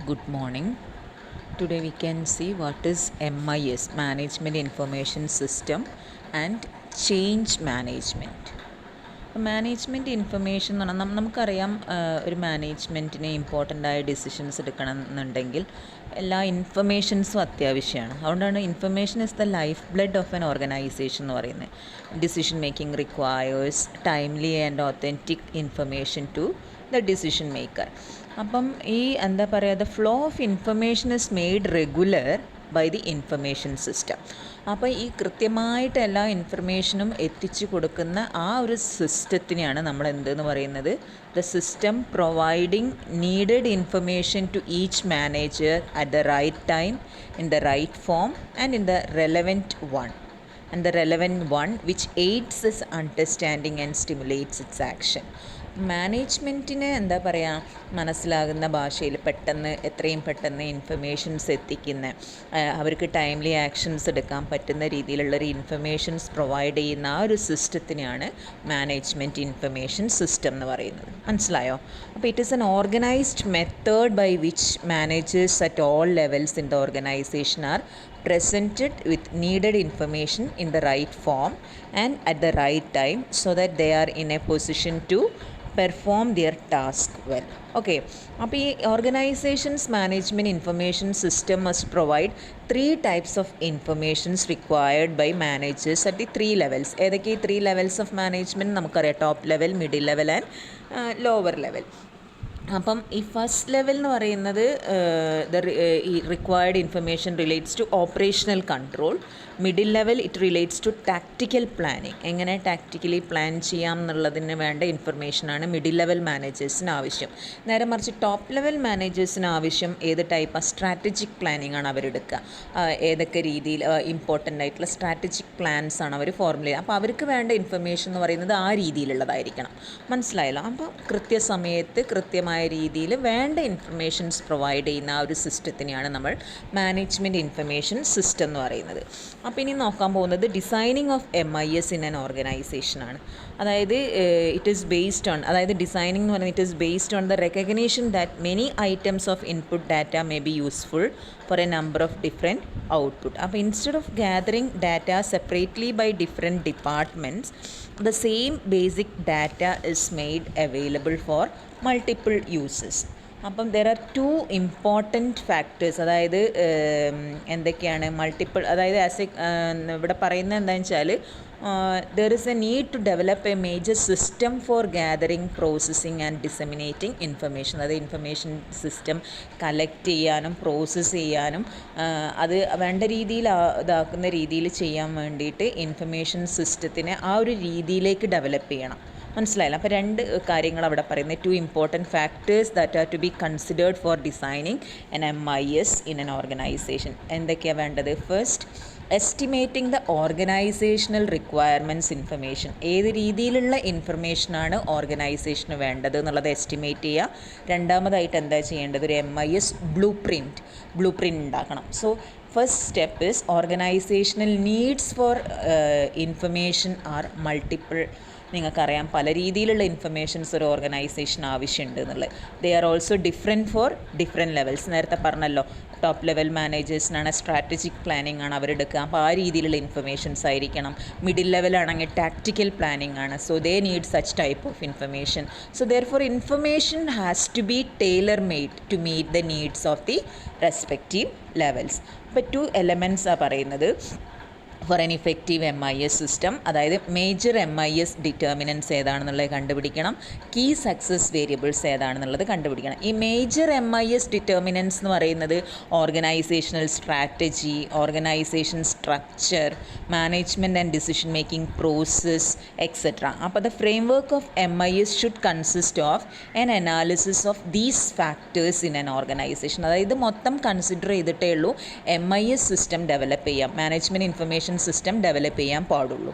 Good morning. Today we can see what is MIS, Management Information System, and Change Management. Management information എന്ന് പറഞ്ഞാൽ നമുക്കറിയാം, ഒരു മാനേജ്മെൻറ്റിന് important ആയ decisions എടുക്കണം എന്നുണ്ടെങ്കിൽ എല്ലാ ഇൻഫർമേഷൻസും അത്യാവശ്യമാണ്. അതുകൊണ്ടാണ് information is the life blood of an organisation എന്ന് പറയുന്നത്. Decision making requires timely and authentic information to the decision maker. അപ്പം ഈ എന്താ പറയുക, the flow of information is made regular by the information system. അപ്പോൾ ഈ കൃത്യമായിട്ട് എല്ലാ ഇൻഫർമേഷനും എത്തിച്ചു കൊടുക്കുന്ന ആ ഒരു സിസ്റ്റത്തിനെയാണ് നമ്മൾ എന്തെന്ന് പറയുന്നത്, the system providing needed information to each manager at the right time, in the right form and in the relevant one which aids its understanding and stimulates its action. മാനേജ്മെൻറ്റിന് എന്താ പറയുക, മനസ്സിലാകുന്ന ഭാഷയിൽ എത്രയും പെട്ടെന്ന് ഇൻഫർമേഷൻസ് എത്തിക്കുന്ന, അവർക്ക് ടൈംലി ആക്ഷൻസ് എടുക്കാൻ പറ്റുന്ന രീതിയിലുള്ളൊരു ഇൻഫർമേഷൻസ് പ്രൊവൈഡ് ചെയ്യുന്ന ആ ഒരു സിസ്റ്റത്തിനെയാണ് മാനേജ്മെൻറ്റ് ഇൻഫർമേഷൻ സിസ്റ്റം എന്ന് പറയുന്നത്. മനസ്സിലായോ? അപ്പോൾ it is an organised method by which managers at all levels in the organisation are presented with needed information in the right form and at the right time so that they are in a position to perform their task well. Okay, അപ്പോൾ ഈ organisations management information system must provide 3 types of informations required by managers at the 3 levels. ഏതൊക്കെ ഈ 3 levels of management നമുക്കറിയാം, top level, middle level and lower level. അപ്പം ഈ first level എന്ന് പറയുന്നത് ഈ required information relates to operational control. Middle level it relates to tactical planning, എങ്ങനെ tactically plan ചെയ്യാം എന്നുള്ളതിന് വേണ്ട ഇൻഫർമേഷനാണ് മിഡിൽ ലെവൽ മാനേജേഴ്സിന് ആവശ്യം. നേരെ മറിച്ച് ടോപ്പ് ലെവൽ മാനേജേഴ്സിന് ആവശ്യം ഏത് ടൈപ്പ് സ്ട്രാറ്റജിക് പ്ലാനിങ് ആണ് അവരെടുക്കുക, ഏതൊക്കെ രീതിയിൽ ഇമ്പോർട്ടൻ്റ് ആയിട്ടുള്ള സ്ട്രാറ്റജിക് പ്ലാൻസ് ആണ് അവർ ഫോർമുലേറ്റ് ചെയ്യുക. അപ്പോൾ അവർക്ക് വേണ്ട ഇൻഫർമേഷൻ എന്ന് പറയുന്നത് ആ രീതിയിലുള്ളതായിരിക്കണം. മനസ്സിലായല്ലോ? അപ്പോൾ കൃത്യസമയത്ത് കൃത്യമായ രീതിയിൽ വേണ്ട ഇൻഫർമേഷൻസ് പ്രൊവൈഡ് ചെയ്യുന്ന ആ ഒരു സിസ്റ്റത്തിനെയാണ് നമ്മൾ മാനേജ്മെൻറ്റ് ഇൻഫർമേഷൻ സിസ്റ്റം എന്ന് പറയുന്നത്. അപ്പോൾ ഇനി നോക്കാൻ പോകുന്നത് designing of MIS in an ഓർഗനൈസേഷനാണ്. അതായത് ഇറ്റ് ഈസ് ബേസ്ഡ് ഓൺ, അതായത് ഡിസൈനിങ് എന്ന് പറയുന്നത് it is based on the recognition that many items of input data may be useful for a number of different output. അപ്പോൾ instead of gathering data separately by different departments, the same basic data is made available for multiple uses. അപ്പം there are 2 important factors. അതായത് എന്തൊക്കെയാണ് multiple, അതായത് ഇവിടെ പറയുന്നത് എന്താണെന്ന് വെച്ചാൽ, there is a need to develop a major system for gathering, processing and disseminating information. അത് information system collect ചെയ്യാനും പ്രോസസ്സ് ചെയ്യാനും അത് വേണ്ട രീതിയിൽ ഇതാക്കുന്ന രീതിയിൽ ചെയ്യാൻ വേണ്ടിയിട്ട് ഇൻഫർമേഷൻ സിസ്റ്റത്തിനെ ആ ഒരു രീതിയിലേക്ക് ഡെവലപ്പ് ചെയ്യണം. മനസ്സിലായില്ല? അപ്പോൾ 2 കാര്യങ്ങൾ അവിടെ പറയുന്നത്, 2 important factors that are to be considered for designing an MIS in an organisation. എന്തൊക്കെയാണ് വേണ്ടത്? First, estimating the organisational requirements information. ഏത് രീതിയിലുള്ള ഇൻഫർമേഷനാണ് ഓർഗനൈസേഷന് വേണ്ടത് എന്നുള്ളത് എസ്റ്റിമേറ്റ് ചെയ്യുക. രണ്ടാമതായിട്ട് എന്താ ചെയ്യേണ്ടത്? ഒരു MIS ബ്ലൂ പ്രിൻറ്റ് ഉണ്ടാക്കണം. So first step is organisational needs for information are multiple. നിങ്ങൾക്കറിയാം, പല രീതിയിലുള്ള ഇൻഫർമേഷൻസ് ഒരു ഓർഗനൈസേഷൻ ആവശ്യമുണ്ട് എന്നുള്ളത്. They are also different for different levels. നേരത്തെ പറഞ്ഞല്ലോ, ടോപ്പ് ലെവൽ മാനേജേഴ്സിനാണ് സ്ട്രാറ്റജിക് പ്ലാനിങ് ആണ് അവരെടുക്കുക, അപ്പോൾ ആ രീതിയിലുള്ള ഇൻഫർമേഷൻസ് ആയിരിക്കണം. മിഡിൽ ലെവലാണെങ്കിൽ ടാക്റ്റിക്കൽ പ്ലാനിങ് ആണ്. So they need such type of information. So therefore information has to be tailor made to meet the needs of the respective levels. അപ്പോൾ 2 എലമെൻറ്റ്സ് ആണ് പറയുന്നത് for an effective MIS system. അതായത് major MIS determinants ഏതാണെന്നുള്ളത് കണ്ടുപിടിക്കണം, key success variables ഏതാണെന്നുള്ളത് കണ്ടുപിടിക്കണം. ഈ major MIS determinants എന്ന് പറയുന്നത് organisational strategy, organisation structure, management and decision making process etcetera. അപ്പോൾ the framework of MIS should consist of an analysis of these factors in an organisation. അതായത് മൊത്തം consider ചെയ്തിട്ടേ ഉള്ളൂ MIS system develop ചെയ്യാം, management information system develop ചെയ്യാൻ പാടുള്ളൂ.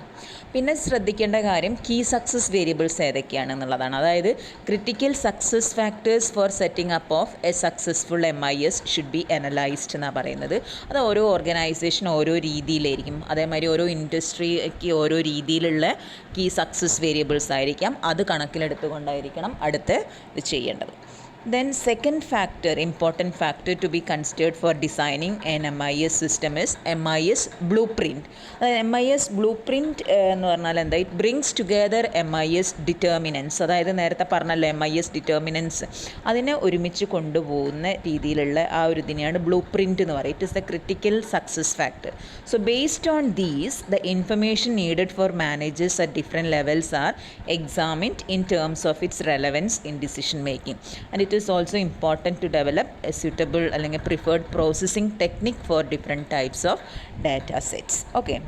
പിന്നെ ശ്രദ്ധിക്കേണ്ട കാര്യം കീ സക്സസ് വേരിയബിൾസ് ഏതൊക്കെയാണെന്നുള്ളതാണ്. അതായത് critical success factors for setting up of a successful MIS should be analysed എന്നാണ് പറയുന്നത്. അത് ഓരോ ഓർഗനൈസേഷൻ ഓരോ രീതിയിലായിരിക്കും. അതേമാതിരി ഓരോ ഇൻഡസ്ട്രിക്ക് ഓരോ രീതിയിലുള്ള കീ സക്സസ് വേരിയബിൾസ് ആയിരിക്കാം. അത് കണക്കിലെടുത്തുകൊണ്ടായിരിക്കണം അടുത്ത് ഇത് ചെയ്യേണ്ടത്. Then second factor, important factor to be considered for designing an MIS system is MIS blueprint. അതായത് MIS blueprint എന്ന് പറഞ്ഞാൽ എന്താ, it brings together MIS determinants. അതായത് നേരത്തെ പറഞ്ഞല്ലോ MIS ഡിറ്റർമിനൻസ്, അതിനെ ഒരുമിച്ച് കൊണ്ടുപോകുന്ന രീതിയിലുള്ള ആ ഒരു ഇതിനെയാണ് ബ്ലൂ പ്രിൻറ്റ് എന്ന് പറയുക. It is the critical success factor. So based on these the information needed for managers at different levels are examined in terms of its relevance in decision making. And it is also important to develop a suitable അല്ലെങ്കിൽ preferred processing technique for different types of data sets. Okay.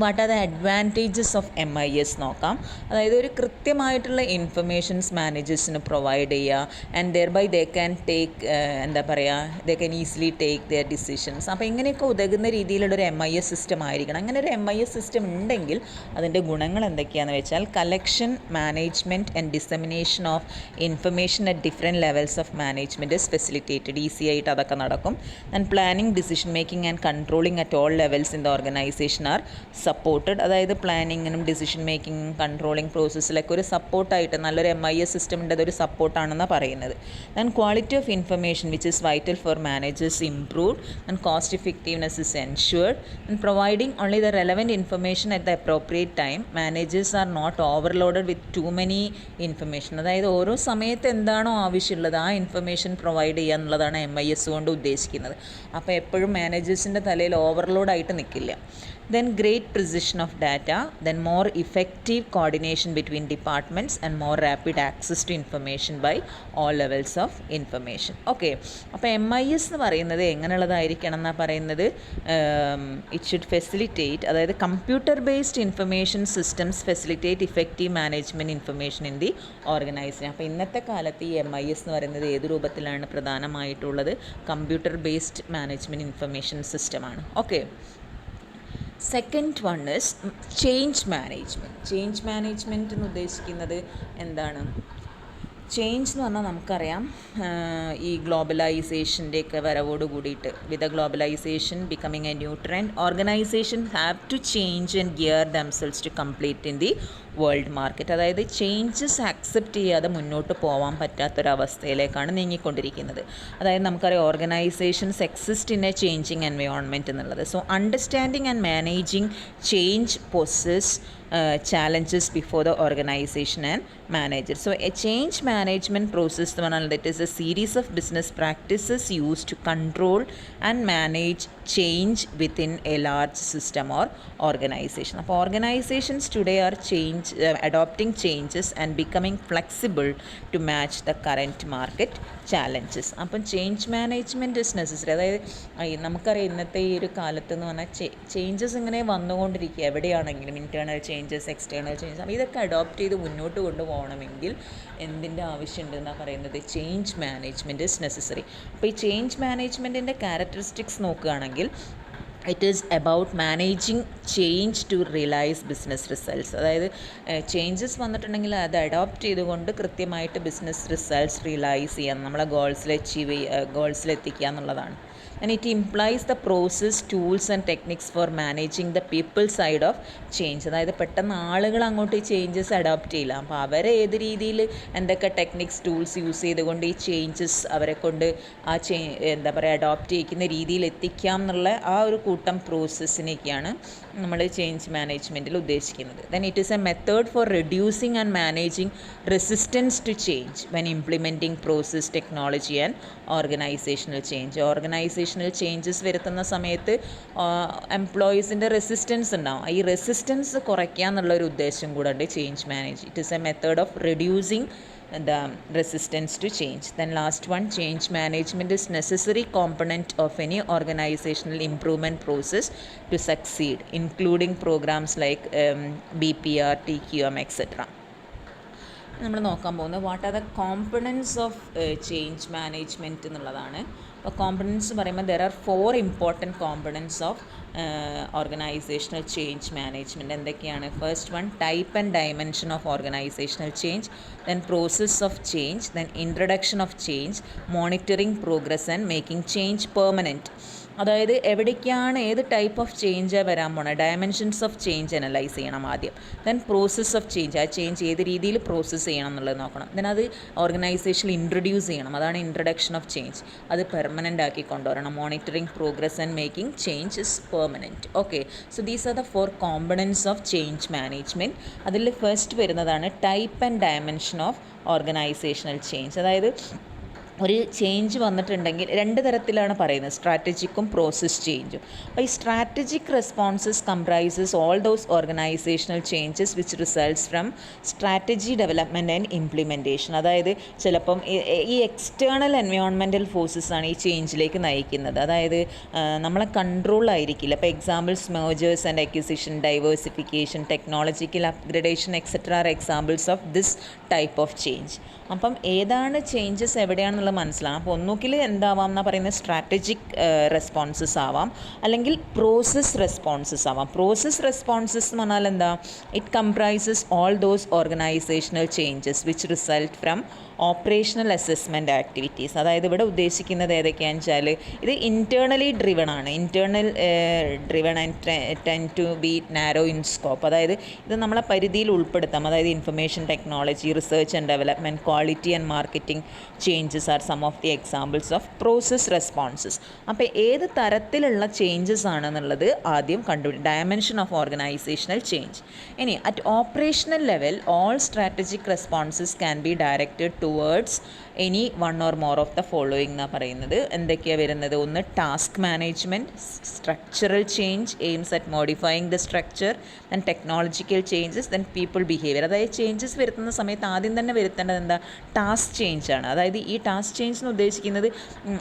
What are the advantages of MIS നോക്കാം. അതായത് ഒരു കൃത്യമായിട്ടുള്ള informations മാനേജേഴ്സിന് provide ചെയ്യുക, and thereby they can take എന്താ പറയുക, they can easily take their decisions. അപ്പോൾ ഇങ്ങനെയൊക്കെ ഉതകുന്ന രീതിയിലുള്ളൊരു MIS സിസ്റ്റം ആയിരിക്കണം. അങ്ങനെ ഒരു MIS സിസ്റ്റം ഉണ്ടെങ്കിൽ അതിൻ്റെ ഗുണങ്ങൾ എന്തൊക്കെയാണെന്ന് വെച്ചാൽ collection, management and dissemination of information at different levels of management is facilitated. Easy ആയിട്ട് അതൊക്കെ നടക്കും. And planning, decision making and controlling at all levels in the organisation are supported. അതായത് പ്ലാനിങ്ങിനും ഡിസിഷൻ മേക്കിംഗ് കൺട്രോളിങ് പ്രോസസ്സിലൊക്കെ ഒരു സപ്പോർട്ടായിട്ട് നല്ലൊരു MIS system ഉണ്ട്, അതൊരു സപ്പോർട്ടാണെന്നാണ് പറയുന്നത്. Then quality of information which is vital for managers improved, and cost effectiveness is ensured, and providing only the relevant information at the appropriate time. Managers are not overloaded with too many information. അതായത് ഓരോ സമയത്ത് എന്താണോ ആവശ്യമുള്ളത് ആ information provide ചെയ്യുക എന്നുള്ളതാണ് MIS കൊണ്ട് ഉദ്ദേശിക്കുന്നത്. അപ്പോൾ എപ്പോഴും മാനേജേഴ്സിൻ്റെ തലയിൽ ഓവർലോഡായിട്ട് നിൽക്കില്ല. Then great precision of data, then more effective coordination between departments and more rapid access to information by all levels of information. Okay, അപ്പോൾ MIS എന്ന് പറയുന്നത് എങ്ങനെയുള്ളതായിരിക്കണം എന്നാണ് പറയുന്നത്. ഇറ്റ് ഷുഡ് ഫെസിലിറ്റേറ്റ്, അതായത് computer based information systems facilitate effective management information in the organisation. അപ്പോൾ ഇന്നത്തെ കാലത്ത് ഈ MIS എന്ന് പറയുന്നത് ഏത് രൂപത്തിലാണ് പ്രധാനമായിട്ടുള്ളത്? കമ്പ്യൂട്ടർ ബേസ്ഡ് മാനേജ്മെൻറ്റ് ഇൻഫർമേഷൻ സിസ്റ്റമാണ്. Okay. Second one is change management. Change management എന്ന് ഉദ്ദേശിക്കുന്നത് എന്താണ്? ചേഞ്ച് എന്ന് പറഞ്ഞാൽ നമുക്കറിയാം, ഈ ഗ്ലോബലൈസേഷൻ്റെയൊക്കെ വരവോട് കൂടിയിട്ട്, with globalisation becoming a new trend, organisation have to change and gear themselves to complete in the world market. അതായത് ചേഞ്ചസ് ആക്സെപ്റ്റ് ചെയ്യാതെ മുന്നോട്ട് പോകാൻ പറ്റാത്തൊരവസ്ഥയിലേക്കാണ് നീങ്ങിക്കൊണ്ടിരിക്കുന്നത്. അതായത് നമുക്കറിയാം organisations exist in a changing environment എന്നുള്ളത്. So understanding and managing change poses challenges before the organization and manager. So a change management process എന്ന് പറഞ്ഞാൽ that is a series of business practices used to control and manage change within a large system or organization. അപ്പോൾ organizations today are adopting changes and becoming flexible to match the current market challenges. അപ്പം change management is necessary. അതായത് നമുക്കറിയാം ഇന്നത്തെ ഈ ഒരു കാലത്ത് എന്ന് പറഞ്ഞാൽ ചേഞ്ചസ് ഇങ്ങനെ വന്നുകൊണ്ടിരിക്കുക, എവിടെയാണെങ്കിലും ഇൻറ്റേർണൽ ചേഞ്ചസ്, എക്സ്റ്റേണൽ ചേഞ്ചസ്. അപ്പോൾ ഇതൊക്കെ അഡോപ്റ്റ് ചെയ്ത് മുന്നോട്ട് കൊണ്ടുപോകണമെങ്കിൽ എന്തിൻ്റെ ആവശ്യമുണ്ടെന്നാണ് പറയുന്നത്? Change management is necessary. അപ്പോൾ ഈ ചേഞ്ച് മാനേജ്മെൻറ്റിൻ്റെ ക്യാരക്ടറിസ്റ്റിക്സ് നോക്കുകയാണെങ്കിൽ it is about managing change to realise business results. അതായത് ചേഞ്ചസ് വന്നിട്ടുണ്ടെങ്കിൽ അത് അഡോപ്റ്റ് ചെയ്തുകൊണ്ട് കൃത്യമായിട്ട് ബിസിനസ് റിസൾട്ട്സ് റിയലൈസ് ചെയ്യാൻ, നമ്മളെ ഗോൾസിലെത്തിക്കുക എന്നുള്ളതാണ്. And it implies the process, tools and techniques for managing the people side of change. അതായത് പെട്ടെന്ന് ആളുകൾ അങ്ങോട്ട് ഈ ചേഞ്ചസ് അഡോപ്റ്റ് ചെയ്യില്ല. അപ്പോൾ അവരെ ഏത് രീതിയിൽ എന്തൊക്കെ ടെക്നിക്സ്, ടൂൾസ് യൂസ് ചെയ്തുകൊണ്ട് ഈ ചേഞ്ചസ് അവരെ കൊണ്ട് ആ എന്താ പറയുക അഡോപ്റ്റ് ചെയ്യിക്കുന്ന രീതിയിൽ എത്തിക്കാം എന്നുള്ള ആ ഒരു കൂട്ടം പ്രോസസ്സിനെയൊക്കെയാണ് നമ്മൾ ചേഞ്ച് മാനേജ്മെൻറ്റിൽ ഉദ്ദേശിക്കുന്നത്. Then it is a method for reducing and managing resistance to change when implementing process, technology and organisational change. Organisational changes വരുത്തുന്ന സമയത്ത് എംപ്ലോയീസിൻ്റെ റെസിസ്റ്റൻസ് ഉണ്ടാവും. ഈ റെസിസ്റ്റൻസ് കുറയ്ക്കുക എന്നുള്ളൊരു ഉദ്ദേശം കൂടെ ഉണ്ട് change manage. It is a method of reducing the resistance to change. Then last one, change management is necessary component of any organizational improvement process to succeed, including programs like BPR, TQM, etc. നമ്മൾ നോക്കാൻ പോകുന്നത് what are the components of change management എന്നുള്ളതാണ്. അപ്പോൾ components പറയുമ്പോൾ there are 4 important components of organisational change management. എന്തൊക്കെയാണ്? First one, type and dimension of organisational change, then process of change, then introduction of change, monitoring progress and making change permanent. അതായത് എവിടേക്കാണ് ഏത് type of ചേഞ്ചാണ് വരാൻ പോണത്, dimensions of change analyse ചെയ്യണം ആദ്യം. Then process of change, ആ change ഏത് രീതിയിൽ പ്രോസസ്സ് ചെയ്യണം എന്നുള്ളത് നോക്കണം. ദെൻ അത് ഓർഗനൈസേഷനിൽ ഇൻട്രൊഡ്യൂസ് ചെയ്യണം, അതാണ് ഇൻട്രൊഡക്ഷൻ ഓഫ് ചേഞ്ച്. അത് പെർമനൻ്റ് ആക്കി കൊണ്ടുവരണം. Monitoring progress and making change is permanent. Okay, so these are the 4 components of change management. അതിൽ ഫസ്റ്റ് വരുന്നതാണ് type and dimension of organisational change. അതായത് ഒരു ചേഞ്ച് വന്നിട്ടുണ്ടെങ്കിൽ 2 തരത്തിലാണ് പറയുന്നത്, സ്ട്രാറ്റജിക്കും പ്രോസസ് ചേഞ്ചും. അപ്പോൾ ഈ strategic responses comprises all those organisational changes which results from strategy development and implementation. അതായത് ചിലപ്പം ഈ എക്സ്റ്റേണൽ എൻവയോൺമെൻറ്റൽ ഫോഴ്സസ് ആണ് ഈ ചേഞ്ചിലേക്ക് നയിക്കുന്നത്. അതായത് നമ്മളെ കൺട്രോളായിരിക്കില്ല. ഇപ്പോൾ examples mergers and acquisition, diversification, technological upgradation etcetera are examples of this type of change. അപ്പം ഏതാണ് ചേഞ്ചസ് എവിടെയാണെന്നുള്ളത് മനസ്സിലാകും. അപ്പോൾ ഒന്നുകിൽ എന്താവാം എന്നാണ് പറയുന്നത്, സ്ട്രാറ്റജിക് റെസ്പോൺസസ് ആവാം, അല്ലെങ്കിൽ പ്രോസസ് റെസ്പോൺസസ് ആവാം. പ്രോസസ് റെസ്പോൺസസ് എന്ന് പറഞ്ഞാൽ എന്താ, it comprises all those organisational changes which result from operational assessment activities. അതായത് ഇവിടെ ഉദ്ദേശിക്കുന്നത് ഏതൊക്കെയാണെന്ന് വെച്ചാൽ ഇത് ഇൻറ്റേർണലി ഡ്രിവൺ ആണ്. Internal driven and tend to be narrow in scope. അതായത് ഇത് നമ്മളെ പരിധിയിൽ ഉൾപ്പെടുത്താം. അതായത് information technology, research and development, quality and marketing changes are some of the examples of process responses. അപ്പോൾ ഏത് തരത്തിലുള്ള ചേഞ്ചസ് ആണെന്നുള്ളത് ആദ്യം കണ്ടുപിടിക്കും. Dimension of organisational change. ഇനി at operational level all strategic responses can be directed towards any one or more of the following എന്നാണ് പറയുന്നത്. എന്തൊക്കെയാണ് വരുന്നത്? ഒന്ന് task management, structural change aims at modifying the structure, then technological changes, then people behaviour. അതായത് changes വരുത്തുന്ന സമയത്ത് ആദ്യം തന്നെ വരുത്തേണ്ടത് എന്താ, ടാസ്ക് ചേഞ്ച് ആണ്. അതായത് ഈ ടാസ്ക് ചേഞ്ച് എന്ന് ഉദ്ദേശിക്കുന്നത്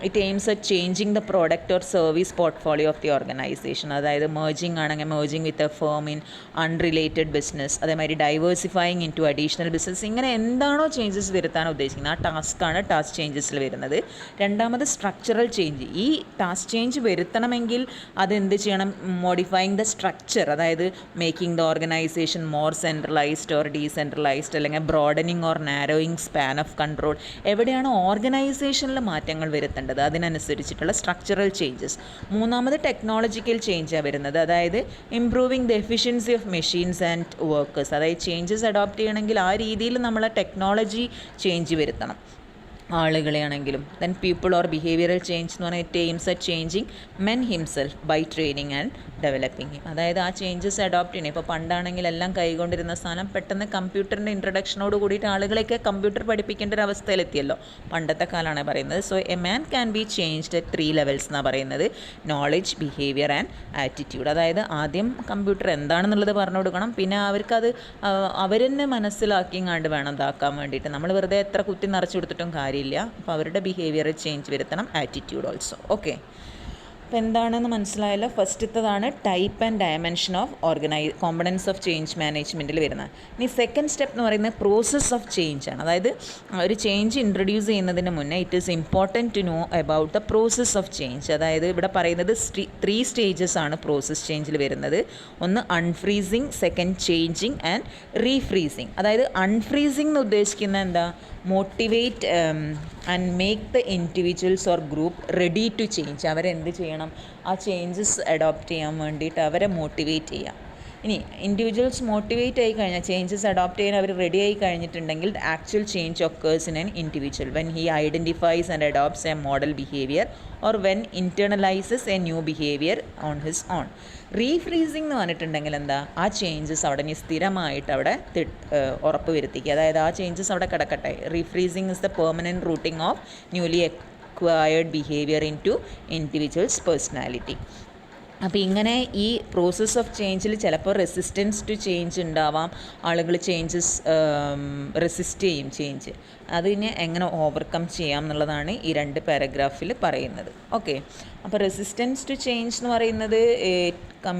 it aims at changing the product or service portfolio of the organisation. അതായത് മേർജിങ് ആണെങ്കിൽ merging with a firm in unrelated business, അതേമാതിരി diversifying into additional business. ഇങ്ങനെ എന്താണോ ചേഞ്ചസ് വരുത്താൻ ഉദ്ദേശിക്കുന്നത് ആ ടാസ്ക്കാണ് ടാസ്ക് ചേഞ്ചസിൽ വരുന്നത്. രണ്ടാമത് സ്ട്രക്ചറൽ ചേഞ്ച്. ഈ ടാസ്ക് ചേഞ്ച് വരുത്തണമെങ്കിൽ അതെന്ത് ചെയ്യണം, മോഡിഫൈയിങ് ദ സ്ട്രക്ചർ, അതായത് making the organisation more centralised or decentralised, അല്ലെങ്കിൽ broadening or narrowing span of control. എവിടെയാണ് ഓർഗനൈസേഷനിൽ മാറ്റങ്ങൾ വരുത്തേണ്ടത് അതിനനുസരിച്ചിട്ടുള്ള സ്ട്രക്ചറൽ ചേഞ്ചസ്. മൂന്നാമത് ടെക്നോളജിക്കൽ ചേഞ്ചാണ് വരുന്നത്. അതായത് improving the efficiency of machines and workers. അതായത് ചേഞ്ചസ് അഡോപ്റ്റ് ചെയ്യണമെങ്കിൽ ആ രീതിയിൽ നമ്മളെ ടെക്നോളജി ചേഞ്ച് വരുത്തണം, ആളുകളെയാണെങ്കിലും. Then people or behavioural change എന്ന് പറഞ്ഞാൽ it aims at changing men himself by training and developing. അതായത് ആ ചേഞ്ചസ് അഡോപ്റ്റ് ചെയ്യണം. ഇപ്പോൾ പണ്ടാണെങ്കിൽ എല്ലാം കൈകൊണ്ടിരുന്ന സാധനം പെട്ടെന്ന് കമ്പ്യൂട്ടറിൻ്റെ ഇൻട്രഡക്ഷനോട് കൂടിയിട്ട് ആളുകളെയൊക്കെ കമ്പ്യൂട്ടർ പഠിപ്പിക്കേണ്ട ഒരു അവസ്ഥയിലെത്തിയല്ലോ. പണ്ടത്തെ കാലമാണ് പറയുന്നത്. So a man can be changed at 3 levels എന്നാണ് പറയുന്നത്, നോളജ്, ബിഹേവിയർ ആൻഡ് ആറ്റിറ്റ്യൂഡ്. അതായത് ആദ്യം കമ്പ്യൂട്ടർ എന്താണെന്നുള്ളത് പറഞ്ഞു കൊടുക്കണം, പിന്നെ അവർക്കത് അവരെന്നെ മനസ്സിലാക്കിങ്ങാണ്ട് വേണം ഇതാക്കാൻ വേണ്ടിയിട്ട്. നമ്മൾ വെറുതെ എത്ര കുത്തി നിറച്ചു കൊടുത്തിട്ടും കാര്യമില്ല. അപ്പോൾ അവരുടെ ബിഹേവിയർ ചേഞ്ച് വരുത്തണം, ആറ്റിറ്റ്യൂഡ് ഓൾസോ. ഓക്കെ, അപ്പോൾ എന്താണെന്ന് മനസ്സിലായല്ലോ. ഫസ്റ്റത്തതാണ് type and dimension of components of change മാനേജ്മെൻറ്റിൽ വരുന്നത്. ഇനി സെക്കൻഡ് സ്റ്റെപ്പ് എന്ന് പറയുന്നത് പ്രോസസ് ഓഫ് ചേഞ്ച് ആണ്. അതായത് ഒരു ചേഞ്ച് ഇൻട്രൊഡ്യൂസ് ചെയ്യുന്നതിന് മുന്നേ it is important to know about the process of change. അതായത് ഇവിടെ പറയുന്നത് 3 സ്റ്റേജസ് ആണ് പ്രോസസ് ചേഞ്ചിൽ വരുന്നത്. ഒന്ന് unfreezing, second changing and refreezing. അതായത് അൺഫ്രീസിങ് എന്ന് ഉദ്ദേശിക്കുന്നത് എന്താ, motivate and make the individuals or group ready to change. അവരെന്ത് ചെയ്യണം, ആ ചേഞ്ചസ് അഡോപ്റ്റ് ചെയ്യാൻ വേണ്ടിയിട്ട് അവരെ മോട്ടിവേറ്റ് ചെയ്യാം. ഇനി ഇൻഡിവിജ്വൽസ് മോട്ടിവേറ്റ് ആയി കഴിഞ്ഞാൽ, ചേഞ്ചസ് അഡോപ്റ്റ് ചെയ്യാൻ അവർ റെഡി ആയി കഴിഞ്ഞിട്ടുണ്ടെങ്കിൽ the actual change occurs in an individual when he identifies and adopts a model behaviour or when internalises a new behaviour on his own. Refreezing എന്ന് പറഞ്ഞിട്ടുണ്ടെങ്കിൽ എന്താ, ആ ചേഞ്ചസ് അവിടെ ഇനി സ്ഥിരമായിട്ട് അവിടെ ഉറപ്പ് വരുത്തിക്കുക. അതായത് ആ ചേഞ്ചസ് അവിടെ കിടക്കട്ടെ. Refreezing is the permanent rooting of newly acquired behaviour in to individuals personality. അപ്പോൾ ഇങ്ങനെ ഈ പ്രോസസ്സ് ഓഫ് ചേഞ്ചിൽ ചിലപ്പോൾ റെസിസ്റ്റൻസ് ടു ചേഞ്ച് ഉണ്ടാവാം. ആളുകൾ ചേഞ്ചസ് റെസിസ്റ്റ് ചെയ്യും ചേഞ്ച്. അതിനെ എങ്ങനെ ഓവർകം ചെയ്യാം എന്നുള്ളതാണ് ഈ 2 പാരഗ്രാഫിൽ പറയുന്നത്. ഓക്കെ, അപ്പോൾ റെസിസ്റ്റൻസ് ടു ചേഞ്ച് എന്ന് പറയുന്നത്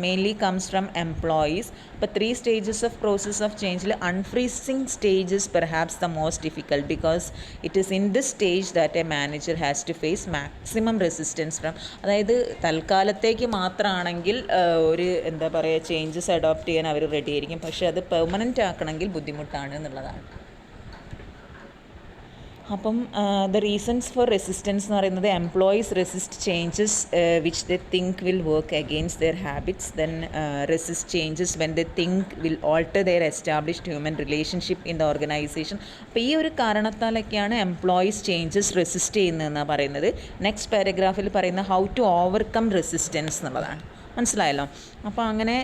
മെയിൻലി കംസ് ഫ്രം എംപ്ലോയീസ്. അപ്പോൾ 3 സ്റ്റേജസ് ഓഫ് പ്രോസസ് ഓഫ് ചേഞ്ചിൽ unfreezing stage is perhaps the most difficult because it is in this stage that a manager has to face maximum resistance from. അതായത് തൽക്കാലത്തേക്ക് മാത്രമാണെങ്കിൽ ഒരു എന്താ പറയുക, ചേഞ്ചസ് അഡോപ്റ്റ് ചെയ്യാൻ അവർ ready ആയിരിക്കും. പക്ഷേ അത് പെർമനൻ്റ് ആക്കണമെങ്കിൽ ബുദ്ധിമുട്ടാണ് എന്നുള്ളതാണ്. അപ്പം ദ റീസൺസ് ഫോർ റെസിസ്റ്റൻസ് എന്ന് പറയുന്നത് employees resist changes which they think will work against their habits, then resist changes when they think will alter their established human relationship in the organisation. അപ്പോൾ ഈ ഒരു കാരണത്താലൊക്കെയാണ് employees changes resist ചെയ്യുന്നതെന്നാണ് പറയുന്നത്. Next പാരഗ്രാഫിൽ പറയുന്ന how to overcome resistance എന്നുള്ളതാണ്. മനസ്സിലായല്ലോ. അപ്പോൾ അങ്ങനെ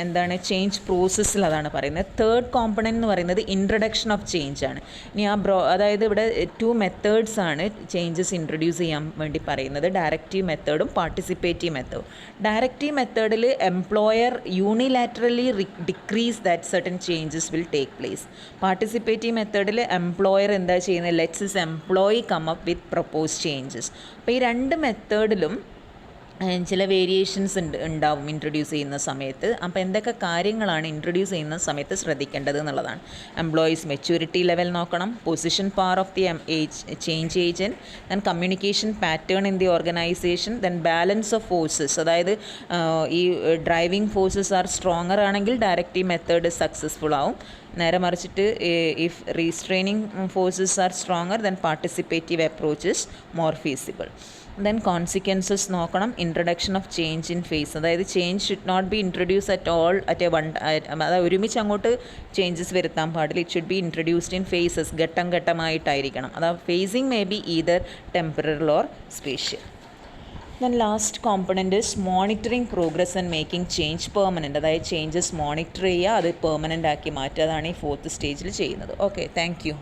എന്താണ് ചേഞ്ച് പ്രോസസ്സിൽ അതാണ് പറയുന്നത്. തേർഡ് കോമ്പണൻറ്റ് എന്ന് പറയുന്നത് ഇൻട്രഡക്ഷൻ ഓഫ് ചേഞ്ച് ആണ്. ഇനി അതായത് ഇവിടെ 2 മെത്തേഡ്സ് ആണ് ചേഞ്ചസ് ഇൻട്രൊഡ്യൂസ് ചെയ്യാൻ വേണ്ടി പറയുന്നത്, ഡയറക്റ്റീവ് മെത്തേഡും പാർട്ടിസിപ്പേറ്റീവ് മെത്തേഡും. ഡയറക്റ്റീവ് മെത്തേഡിൽ employer unilaterally decrees that certain changes will take place. Participative മെത്തേഡിൽ എംപ്ലോയർ എന്താ ചെയ്യുന്നത്, lets his employee come up with propose changes. അപ്പോൾ ഈ 2 മെത്തേഡിലും ചില വേരിയേഷൻസ് ഉണ്ടാവും ഇൻട്രൊഡ്യൂസ് ചെയ്യുന്ന സമയത്ത്. അപ്പോൾ എന്തൊക്കെ കാര്യങ്ങളാണ് ഇൻട്രൊഡ്യൂസ് ചെയ്യുന്ന സമയത്ത് ശ്രദ്ധിക്കേണ്ടത് എന്നുള്ളതാണ്. എംപ്ലോയീസ് മെച്യൂരിറ്റി ലെവൽ നോക്കണം, position power of the change agent, then communication pattern in the organisation, then balance of forces. അതായത് ഈ ഡ്രൈവിംഗ് ഫോഴ്സസ് ആർ സ്ട്രോങ്ങർ ആണെങ്കിൽ ഡയറക്റ്റീവ് മെത്തേഡ് സക്സസ്ഫുൾ ആവും. നേരെ മറിച്ചിട്ട് if restraining forces are stronger then participative approach is more feasible. Then consequences നോക്കണം, introduction of change in phase. അതായത് change should not be introduce at all at a one, അതായത് ഒരുമിച്ച് അങ്ങോട്ട് changes വരുത്താൻ പാടില്ല. It should be introduced in phases, ഘട്ടം ഘട്ടമായിട്ടായിരിക്കണം. അതായത് phasing may be either temporary or spatial. Then last component is monitoring progress and making change permanent. അതായത് changes monitor ചെയ്യുക, അത് പെർമനൻ്റ് ആക്കി മാറ്റുക. അതാണ് ഈ 4th സ്റ്റേജിൽ ചെയ്യുന്നത്. Okay, thank you.